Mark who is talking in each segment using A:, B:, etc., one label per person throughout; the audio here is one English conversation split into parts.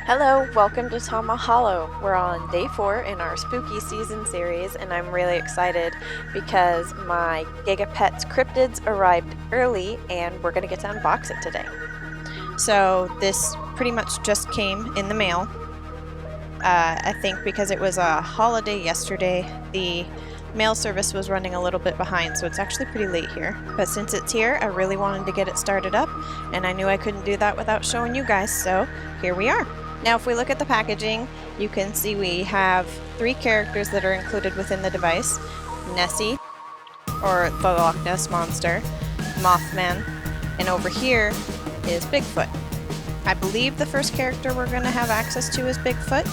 A: Hello, welcome to Tama Hollow. We're on day 4 in our spooky season series, and I'm really excited because my GigaPets Cryptids arrived early and we're going to get to unbox it today.
B: So this pretty much just came in the mail. I think because it was a holiday yesterday, the mail service was running a little bit behind, so it's actually pretty late here. But since it's here, I really wanted to get it started up, and I knew I couldn't do that without showing you guys, so here we are. Now if we look at the packaging, you can see we have 3 characters that are included within the device. Nessie, or the Loch Ness Monster, Mothman, and over here is Bigfoot. I believe the first character we're going to have access to is Bigfoot.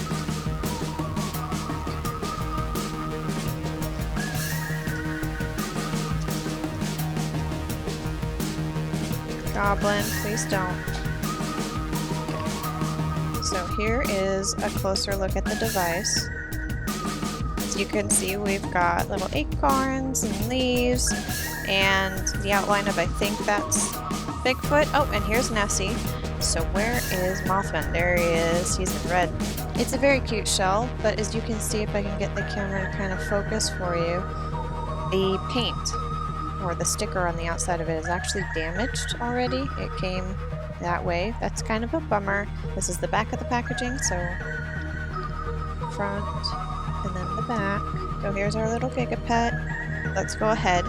B: Goblin, please don't. So here is a closer look at the device. As you can see, we've got little acorns and leaves, and the outline of, I think that's Bigfoot. Oh, and here's Nessie. So where is Mothman? There he is. He's in red. It's a very cute shell, but as you can see, if I can get the camera to kind of focus for you, the paint, or the sticker on the outside of it, is actually damaged already. It came that way. That's kind of a bummer. This is the back of the packaging, so front and then the back. So here's our little GigaPet. Let's go ahead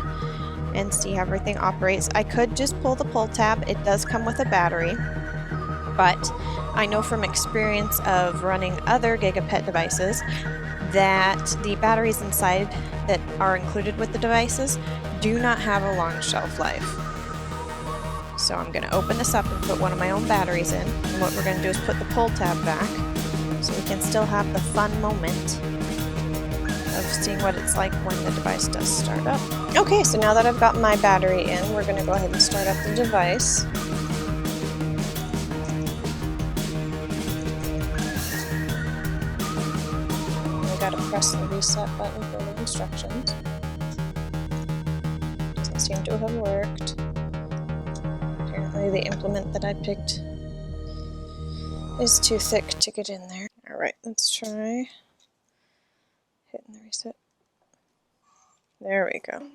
B: and see how everything operates. I could just pull the pull tab. It does come with a battery, but I know from experience of running other GigaPet devices that the batteries inside that are included with the devices do not have a long shelf life. So I'm going to open this up and put one of my own batteries in, and what we're going to do is put the pull tab back so we can still have the fun moment of seeing what it's like when the device does start up. Okay, so now that I've got my battery in, we're going to go ahead and start up the device. I gotta press the reset button for the instructions. Doesn't seem to have worked. Apparently the implement that I picked is too thick to get in there. Alright, let's try hitting the reset. There we go.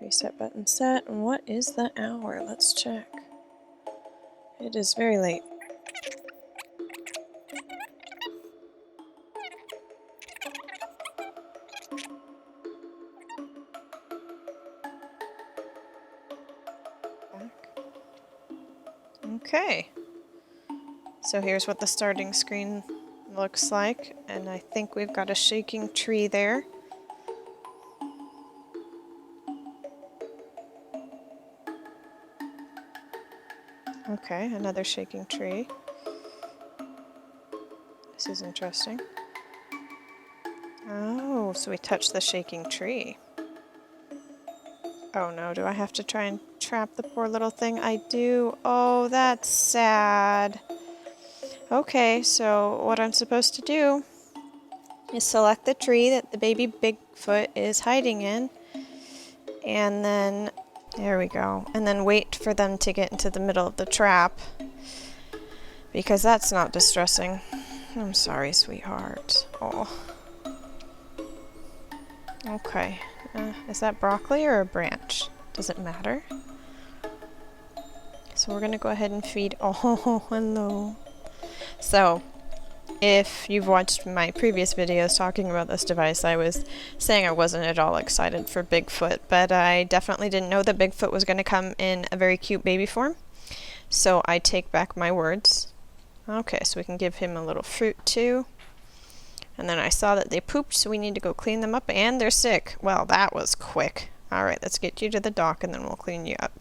B: Reset button set. And what is the hour? Let's check. It is very late. Okay. So here's what the starting screen looks like, and I think we've got a shaking tree there. Okay, another shaking tree. This is interesting. Oh, so we touched the shaking tree. Oh no, do I have to try and trap the poor little thing? I do. Oh, that's sad. Okay, so what I'm supposed to do is select the tree that the baby Bigfoot is hiding in, and then, there we go, and then wait for them to get into the middle of the trap, because that's not distressing. I'm sorry, sweetheart. Oh. Okay. Is that broccoli or a branch? Does it matter? So we're gonna go ahead and feed. Oh, hello. So, if you've watched my previous videos talking about this device, I was saying I wasn't at all excited for Bigfoot, but I definitely didn't know that Bigfoot was going to come in a very cute baby form. So I take back my words. Okay, so we can give him a little fruit too. And then I saw that they pooped, so we need to go clean them up, and they're sick. Well, that was quick. Alright, let's get you to the dock and then we'll clean you up.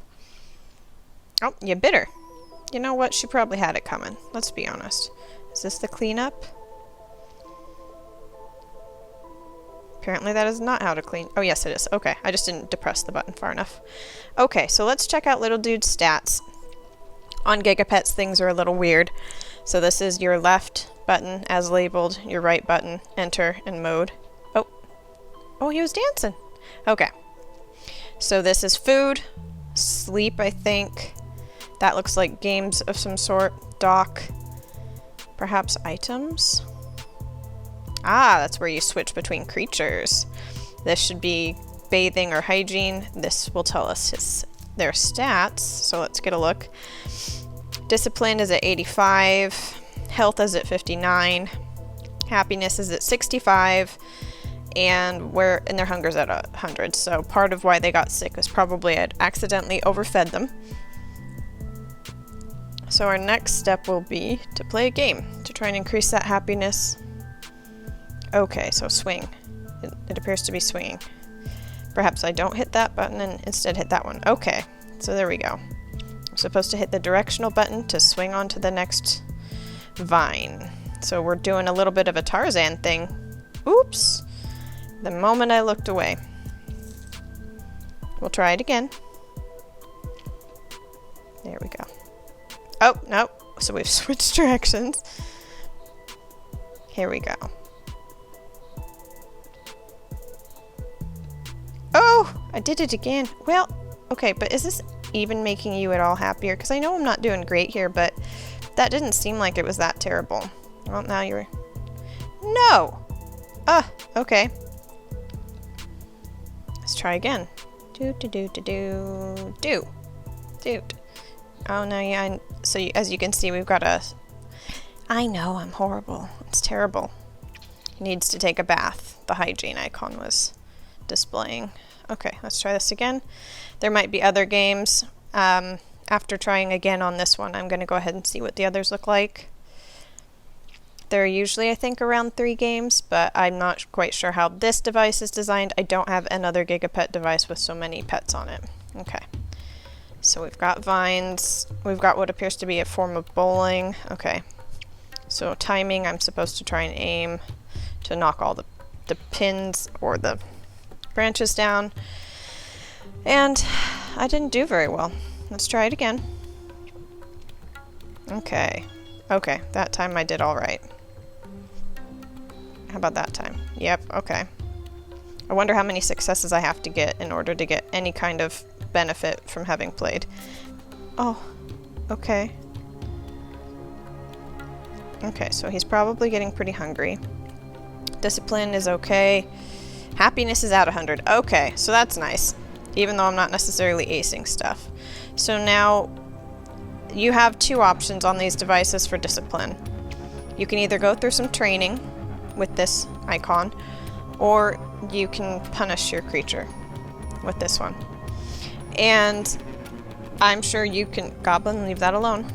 B: Oh, you bit her. You know what? She probably had it coming. Let's be honest. Is this the cleanup? Apparently that is not how to clean. Oh, yes, it is. Okay, I just didn't depress the button far enough. Okay, so let's check out little dude's stats. On GigaPets, things are a little weird. So this is your left button as labeled, your right button, enter, and mode. Oh. Oh, he was dancing. Okay. So this is food, sleep, I think. That looks like games of some sort. Dock. Perhaps items? Ah, that's where you switch between creatures. This should be bathing or hygiene. This will tell us their stats, so let's get a look. Discipline is at 85, health is at 59, happiness is at 65, and their hunger's at 100. So part of why they got sick was probably I'd accidentally overfed them. So our next step will be to play a game to try and increase that happiness. Okay, so swing. It appears to be swinging. Perhaps I don't hit that button and instead hit that one. Okay, so there we go. I'm supposed to hit the directional button to swing onto the next vine. So we're doing a little bit of a Tarzan thing. Oops! The moment I looked away. We'll try it again. There we go. Oh, no. So we've switched directions. Here we go. Oh! I did it again. Well, okay, but is this even making you at all happier? Because I know I'm not doing great here, but that didn't seem like it was that terrible. Well, now you're... No! Okay. Let's try again. Do. Oh, no, yeah, so as you can see, we've got a... I know, I'm horrible. It's terrible. He needs to take a bath. The hygiene icon was displaying. Okay, let's try this again. There might be other games. After trying again on this one, I'm going to go ahead and see what the others look like. There are usually, I think, around 3 games, but I'm not quite sure how this device is designed. I don't have another GigaPet device with so many pets on it. Okay. So we've got vines. We've got what appears to be a form of bowling. Okay. So timing, I'm supposed to try and aim to knock all the pins or the branches down. And I didn't do very well. Let's try it again. Okay. Okay, that time I did all right. How about that time? Yep, okay. I wonder how many successes I have to get in order to get any kind of benefit from having played. Oh, okay. Okay, so he's probably getting pretty hungry. Discipline is okay. Happiness is at 100. Okay, so that's nice. Even though I'm not necessarily acing stuff. So now you have 2 options on these devices for discipline. You can either go through some training with this icon, or you can punish your creature with this one. And I'm sure you can, Goblin, leave that alone.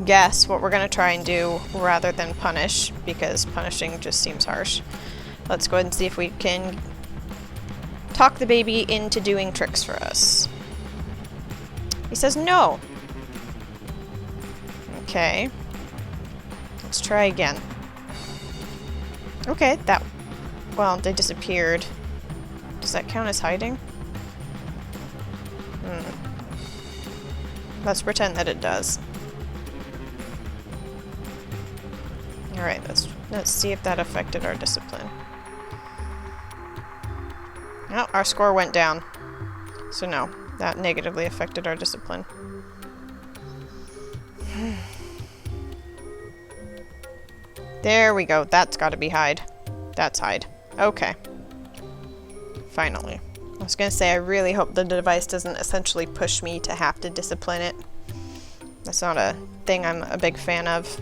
B: Guess what we're going to try and do rather than punish, because punishing just seems harsh. Let's go ahead and see if we can talk the baby into doing tricks for us. He says no. Okay. Let's try again. Okay, well, they disappeared. Does that count as hiding? Let's pretend that it does. Alright, let's see if that affected our discipline. No, our score went down. So no, that negatively affected our discipline. There we go. That's got to be hide. That's hide. Okay. Finally. I was going to say, I really hope the device doesn't essentially push me to have to discipline it. That's not a thing I'm a big fan of.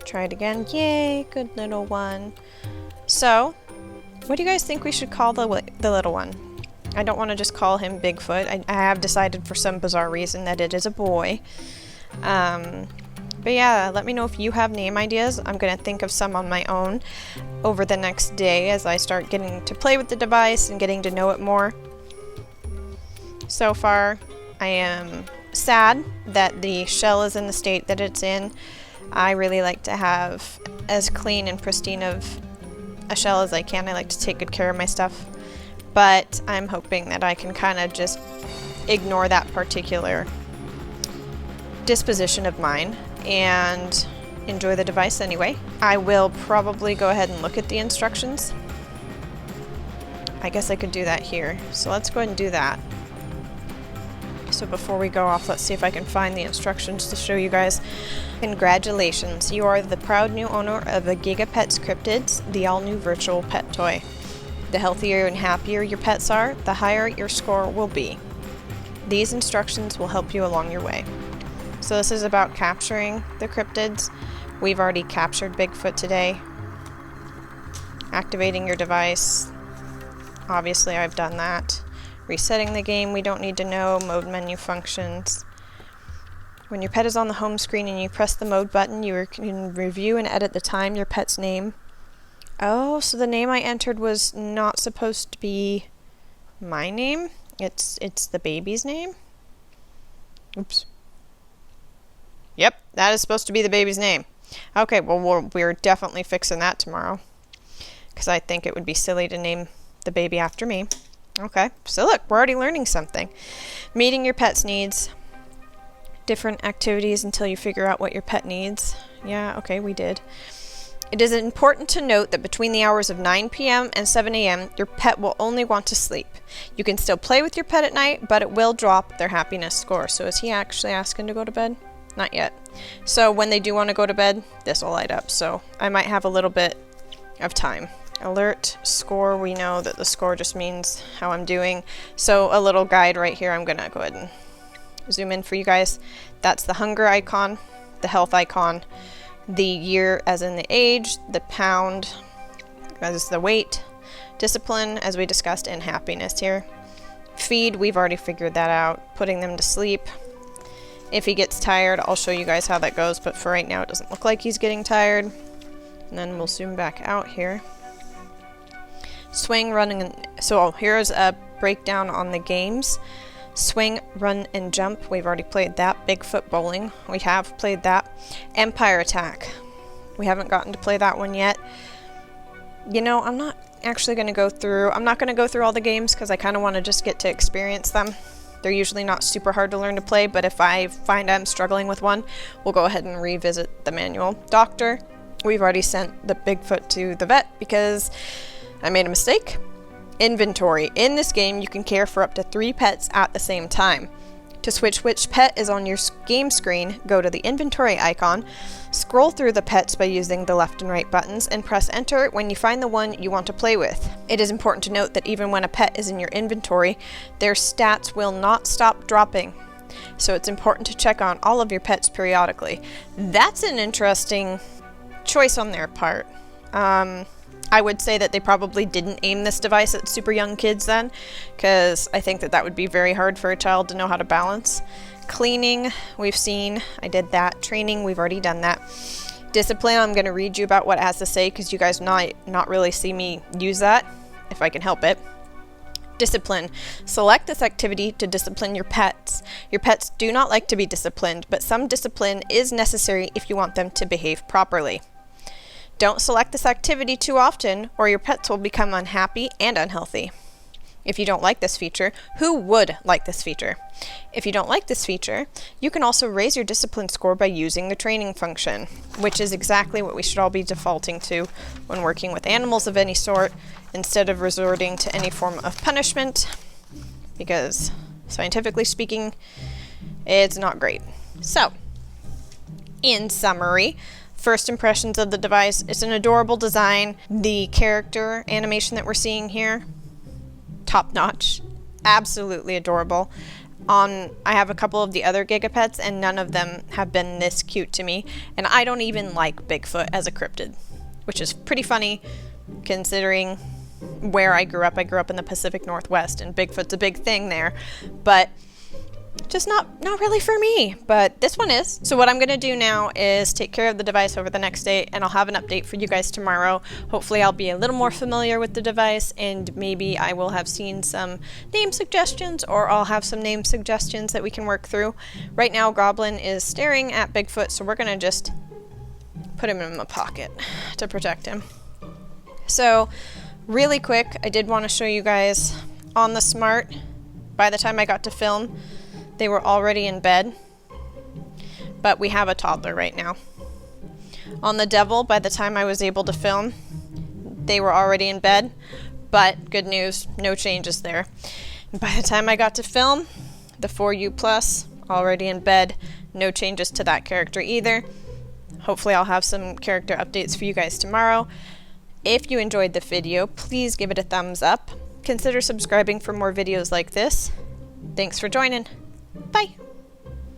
B: Try it again. Yay, good little one. So, what do you guys think we should call the little one? I don't want to just call him Bigfoot. I have decided for some bizarre reason that it is a boy. But yeah, let me know if you have name ideas. I'm going to think of some on my own over the next day as I start getting to play with the device and getting to know it more. So far, I am sad that the shell is in the state that it's in. I really like to have as clean and pristine of a shell as I can. I like to take good care of my stuff. But I'm hoping that I can kind of just ignore that particular disposition of mine and enjoy the device anyway. I will probably go ahead and look at the instructions. I guess I could do that here. So let's go ahead and do that. So before we go off, let's see if I can find the instructions to show you guys. Congratulations, you are the proud new owner of the GigaPets Cryptids, the all-new virtual pet toy. The healthier and happier your pets are, the higher your score will be. These instructions will help you along your way. So this is about capturing the cryptids. We've already captured Bigfoot today. Activating your device. Obviously I've done that. Resetting the game, we don't need to know. Mode menu functions. When your pet is on the home screen and you press the mode button, you can review and edit the time, your pet's name. Oh, so the name I entered was not supposed to be my name. It's the baby's name. Oops. Yep, that is supposed to be the baby's name. Okay, well, we're definitely fixing that tomorrow. Because I think it would be silly to name the baby after me. Okay, so look, we're already learning something. Meeting your pet's needs. Different activities until you figure out what your pet needs. Yeah, okay, we did. It is important to note that between the hours of 9 p.m. and 7 a.m., your pet will only want to sleep. You can still play with your pet at night, but it will drop their happiness score. So is he actually asking to go to bed? Not yet. So when they do want to go to bed, this will light up. So I might have a little bit of time. Alert, score, we know that the score just means how I'm doing. So a little guide right here, I'm going to go ahead and zoom in for you guys. That's the hunger icon, the health icon, the year as in the age, the pound as the weight, discipline as we discussed, and happiness here. Feed, we've already figured that out. Putting them to sleep. If he gets tired, I'll show you guys how that goes, but for right now it doesn't look like he's getting tired. And then we'll zoom back out here. Swing, running, so here's a breakdown on the games. Swing, run, and jump. We've already played that. Bigfoot bowling. We have played that. Empire attack. We haven't gotten to play that one yet. You know, I'm not actually going to go through... I'm not going to go through all the games because I kind of want to just get to experience them. They're usually not super hard to learn to play, but if I find I'm struggling with one, we'll go ahead and revisit the manual. Doctor. We've already sent the Bigfoot to the vet because I made a mistake. Inventory. In this game, you can care for up to 3 pets at the same time. To switch which pet is on your game screen, go to the inventory icon, scroll through the pets by using the left and right buttons, and press enter when you find the one you want to play with. It is important to note that even when a pet is in your inventory, their stats will not stop dropping. So it's important to check on all of your pets periodically. That's an interesting choice on their part. I would say that they probably didn't aim this device at super young kids then, because I think that that would be very hard for a child to know how to balance. Cleaning, we've seen, I did that. Training, we've already done that. Discipline, I'm going to read you about what it has to say because you guys not really see me use that, if I can help it. Discipline. Select this activity to discipline your pets. Your pets do not like to be disciplined, but some discipline is necessary if you want them to behave properly. Don't select this activity too often, or your pets will become unhappy and unhealthy. If you don't like this feature, who would like this feature? If you don't like this feature, you can also raise your discipline score by using the training function, which is exactly what we should all be defaulting to when working with animals of any sort, instead of resorting to any form of punishment, because scientifically speaking, it's not great. So, in summary, first impressions of the device, it's an adorable design. The character animation that we're seeing here, top notch, absolutely adorable. I have a couple of the other GigaPets and none of them have been this cute to me, and I don't even like Bigfoot as a cryptid, which is pretty funny considering where I grew up. I grew up in the Pacific Northwest and Bigfoot's a big thing there, but just not really for me, but this one is. So what I'm going to do now is take care of the device over the next day, and I'll have an update for you guys tomorrow. Hopefully I'll be a little more familiar with the device, and maybe I will have seen some name suggestions, or I'll have some name suggestions that we can work through. Right now Goblin is staring at Bigfoot, so we're going to just put him in my pocket to protect him. So really quick, I did want to show you guys on the Smart. By the time I got to film, they were already in bed, but we have a toddler right now. On the Devil, by the time I was able to film, they were already in bed, but good news, no changes there. And by the time I got to film, The 4U Plus, already in bed. No changes to that character either. Hopefully I'll have some character updates for you guys tomorrow. If you enjoyed the video, please give it a thumbs up. Consider subscribing for more videos like this. Thanks for joining. Bye!